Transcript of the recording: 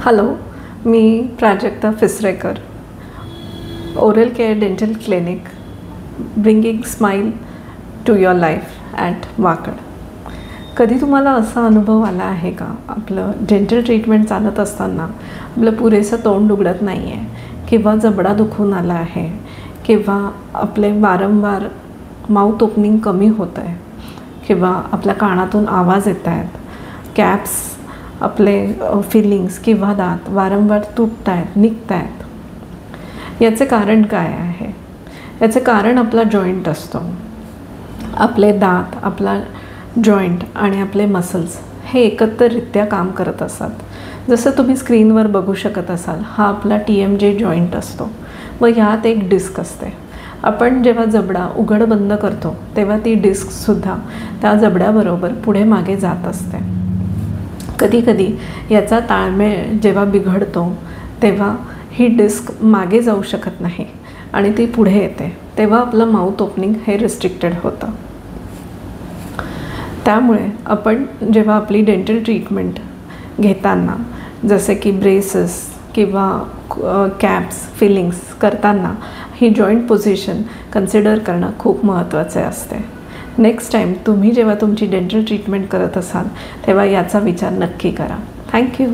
Hello, मी Prajakta Phisrekar, oral care dental clinic, bringing smile to your life at Wakad. कधी तुम्हाला असा अनुभव आला आहे का, आपलं डेंटल ट्रीटमेंट चालत असताना आपलं पुरेसं तोंड उघडत नाही आहे, किंवा जबडा दुखून आला आहे, किंवा आपले वारंवार माउथ ओपनिंग कमी होतं आहे, किंवा आपल्या कानातून आवाज येत आहेत, कॅप्स आपले फिलिंग्स किंवा दात वारंवार तुटत आहेत, निघत आहेत. याचे कारण काय आहे? याचे कारण आपला जॉईंट असतो. आपले दात, आपला जॉईंट आणि आपले मसल्स हे एकत्रितरित्या काम करत असतात. जसं तुम्ही स्क्रीनवर बघू शकत असाल, हा आपला TMJ जॉईंट असतो व ह्यात एक डिस्क असते. आपण जेव्हा जबडा उघड बंद करतो तेव्हा ती डिस्कसुद्धा त्या जबड्याबरोबर पुढे मागे जात असते. कधीकधी याचा ताळमेळ जेव्हा बिघडतो तेव्हा ही डिस्क मागे जाऊ शकत नाही आणि ती पुढे येते, तेव्हा आपलं माउथ ओपनिंग हे रिस्ट्रिक्टेड होतं. त्यामुळे आपण जेव्हा आपली डेंटल ट्रीटमेंट घेताना, जसे की ब्रेसेस किंवा कॅप्स, फिलिंग्स करताना ही जॉईंट पोझिशन कन्सिडर करणं खूप महत्त्वाचे असते. नेक्स्ट टाईम तुम्ही जेव्हा तुमची डेंटल ट्रीटमेंट करत असाल तेव्हा याचा विचार नक्की करा. थँक्यू.